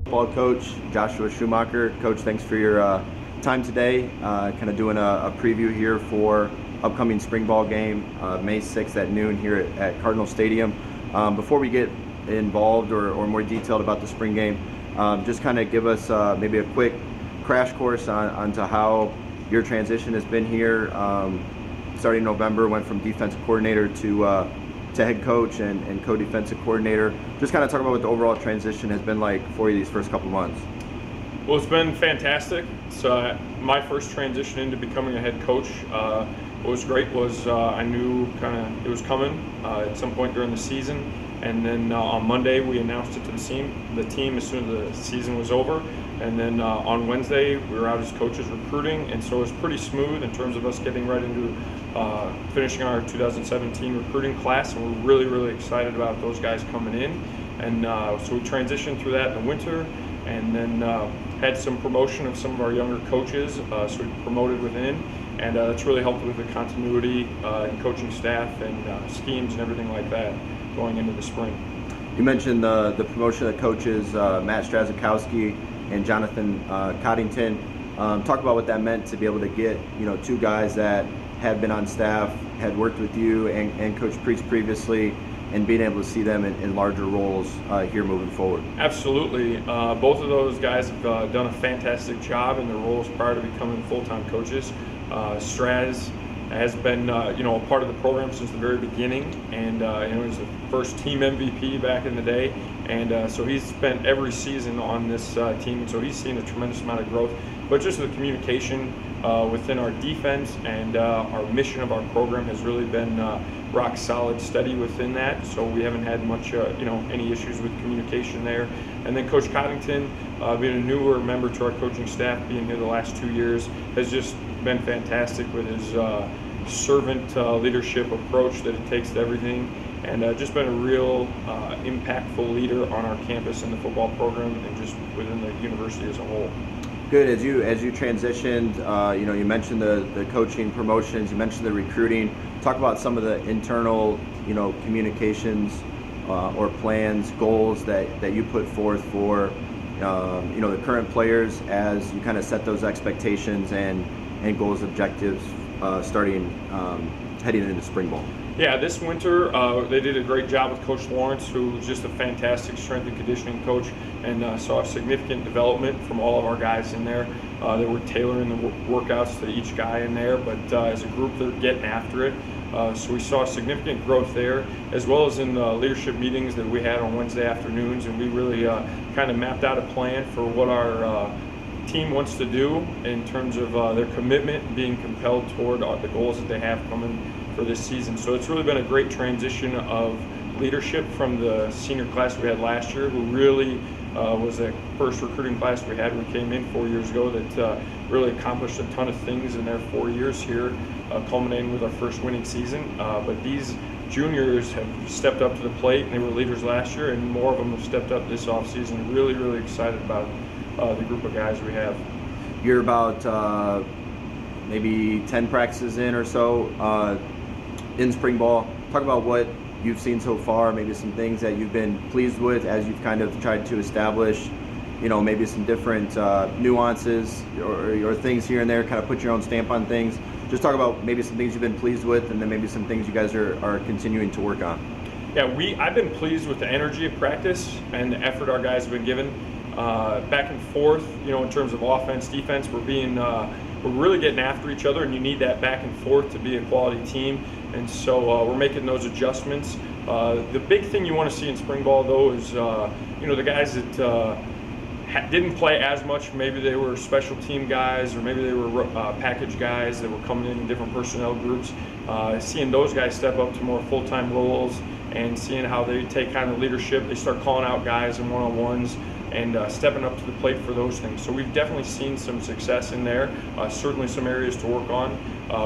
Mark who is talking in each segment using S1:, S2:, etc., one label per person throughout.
S1: Football coach Joshua Schumacher. Coach, thanks for your time today. Kind of doing a preview here for upcoming spring ball game, May 6th at noon here at Cardinal Stadium. Before we get involved or more detailed about the spring game, just kind of give us maybe a quick crash course onto how your transition has been here. Starting November, went from defensive coordinator to head coach and co-defensive coordinator. Just kind of talk about what the overall transition has been like for you these first couple months.
S2: Well, it's been fantastic. So my first transition into becoming a head coach, what was great was I knew kind of it was coming at some point during the season, and then on Monday we announced it to the team as soon as the season was over, and then on Wednesday we were out as coaches recruiting, and so it was pretty smooth in terms of us getting right into finishing our 2017 recruiting class, and we're really excited about those guys coming in, and so we transitioned through that in the winter, and then had some promotion of some of our younger coaches, so we promoted within, and that's really helped with the continuity and coaching staff and schemes and everything like that going into the spring.
S1: You mentioned the promotion of coaches, Matt Strazikowski and Jonathan Coddington. Talk about what that meant to be able to get two guys that had been on staff, had worked with you and Coach Priest previously, and being able to see them in larger roles here moving forward.
S2: Absolutely. Both of those guys have done a fantastic job in their roles prior to becoming full-time coaches. Straz has been a part of the program since the very beginning, and he was the first team MVP back in the day, and so he's spent every season on this team, and so he's seen a tremendous amount of growth. But just the communication within our defense and our mission of our program has really been rock solid, steady within that. So we haven't had much, any issues with communication there. And then Coach Coddington, being a newer member to our coaching staff, being here the last 2 years, has just been fantastic with his servant leadership approach that it takes to everything, and just been a real impactful leader on our campus and the football program and just within the university as a whole.
S1: Good. As you transitioned, you mentioned the coaching promotions, you mentioned the recruiting. Talk about some of the internal, communications or plans, goals that you put forth for, the current players as you kind of set those expectations and goals, objectives, starting heading into spring ball.
S2: Yeah, this winter they did a great job with Coach Lawrence, who's just a fantastic strength and conditioning coach, and saw significant development from all of our guys in there. They were tailoring the workouts to each guy in there, but as a group they're getting after it. So we saw significant growth there, as well as in the leadership meetings that we had on Wednesday afternoons, and we really kind of mapped out a plan for what our team wants to do in terms of their commitment and being compelled toward the goals that they have coming for this season. So it's really been a great transition of leadership from the senior class we had last year, who really was the first recruiting class we had. We came in 4 years ago that really accomplished a ton of things in their 4 years here, culminating with our first winning season. But these juniors have stepped up to the plate, and they were leaders last year, and more of them have stepped up this offseason. Really excited about the group of guys we have.
S1: You're about maybe 10 practices in or so in spring ball. Talk about what you've seen so far, maybe some things that you've been pleased with as you've kind of tried to establish, maybe some different nuances or things here and there, kind of put your own stamp on things. Just talk about maybe some things you've been pleased with, and then maybe some things you guys are continuing to work on.
S2: Yeah, I've been pleased with the energy of practice and the effort our guys have been given. Back and forth, in terms of offense, defense, we're really getting after each other, and you need that back and forth to be a quality team. And so we're making those adjustments. The big thing you want to see in spring ball, though, is the guys that didn't play as much. Maybe they were special team guys, or maybe they were package guys that were coming in different personnel groups. Seeing those guys step up to more full-time roles and seeing how they take kind of leadership. They start calling out guys in one-on-ones and stepping up to the plate for those things. So we've definitely seen some success in there, certainly some areas to work on.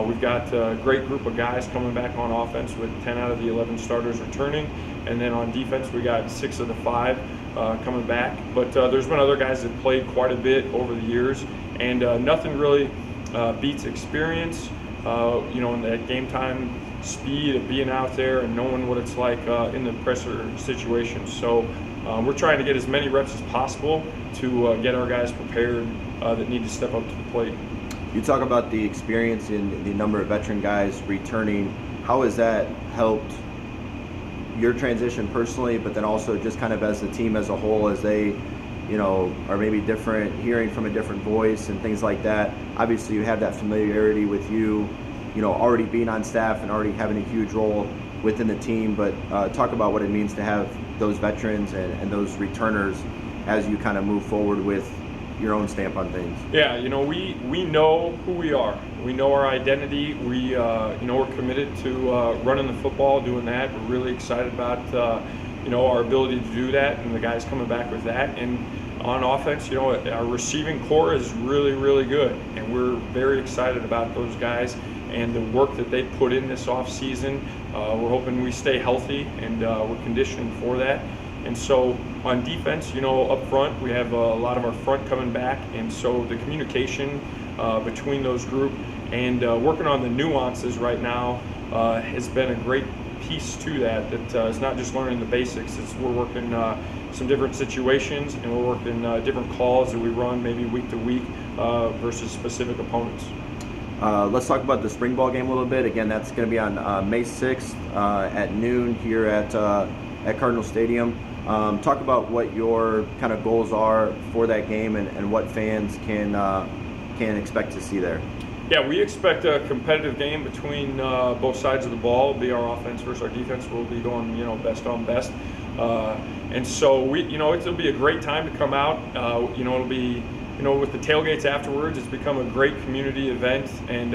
S2: We've got a great group of guys coming back on offense with 10 out of the 11 starters returning, and then on defense we got 6 of the 5 coming back. But there's been other guys that played quite a bit over the years, and nothing really beats experience, in that game time speed of being out there and knowing what it's like in the pressure situation. So we're trying to get as many reps as possible to get our guys prepared that need to step up to the plate.
S1: You talk about the experience in the number of veteran guys returning. How has that helped your transition personally, but then also just kind of as the team as a whole, as they, are maybe different, hearing from a different voice and things like that? Obviously, you have that familiarity with you, already being on staff and already having a huge role within the team. But talk about what it means to have those veterans and those returners as you kind of move forward with your own stamp on things.
S2: Yeah, we know who we are. We know our identity. We're committed to running the football, doing that. We're really excited about our ability to do that, and the guys coming back with that. And on offense, our receiving core is really, really good, and we're very excited about those guys and the work that they put in this off season. We're hoping we stay healthy, and we're conditioning for that. And so on defense, up front, we have a lot of our front coming back, and so the communication between those group and working on the nuances right now has been a great piece to that. That is not just learning the basics. We're working some different situations, and we're working different calls that we run maybe week to week versus specific opponents.
S1: Let's talk about the spring ball game a little bit. Again, that's going to be on May 6th at noon here at Cardinal Stadium. Talk about what your kind of goals are for that game and what fans can expect to see there.
S2: Yeah, we expect a competitive game between both sides of the ball. It'll be our offense versus our defense. We'll be going, best on best, and so it'll be a great time to come out. It'll be, with the tailgates afterwards, it's become a great community event, and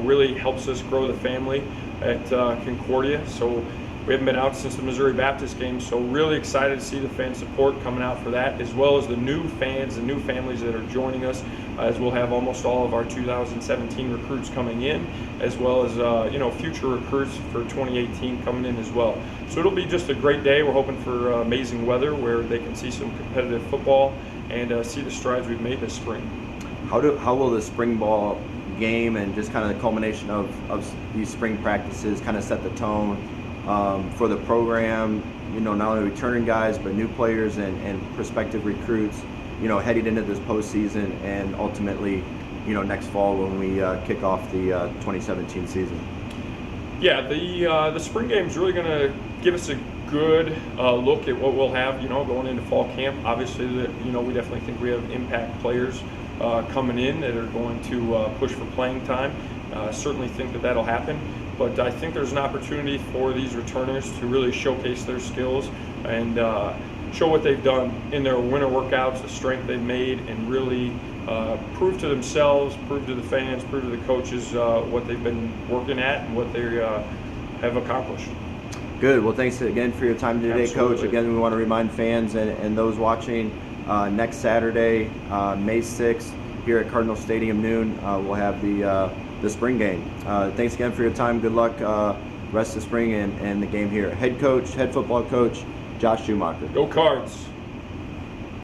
S2: really helps us grow the family at Concordia. So we haven't been out since the Missouri Baptist game, so really excited to see the fan support coming out for that, as well as the new fans and new families that are joining us, as we'll have almost all of our 2017 recruits coming in, as well as future recruits for 2018 coming in as well. So it'll be just a great day. We're hoping for amazing weather where they can see some competitive football and see the strides we've made this spring.
S1: How will the spring ball game and just kind of the culmination of these spring practices kind of set the tone for the program, not only returning guys, but new players and prospective recruits, heading into this postseason and ultimately, next fall when we kick off the 2017 season?
S2: Yeah, the spring game is really going to give us a good look at what we'll have, going into fall camp. Obviously, we definitely think we have impact players coming in that are going to push for playing time. Certainly think that that'll happen. But I think there's an opportunity for these returners to really showcase their skills and show what they've done in their winter workouts, the strength they've made, and really prove to themselves, prove to the fans, prove to the coaches what they've been working at and what they have accomplished.
S1: Good. Well, thanks again for your time today,
S2: Absolutely.
S1: Coach. Again, we want to remind fans and those watching, next Saturday, May 6th, here at Cardinal Stadium noon, we'll have the spring game. Thanks again for your time. Good luck rest of the spring and the game here. Head football coach, Josh Schumacher.
S2: Go Cards!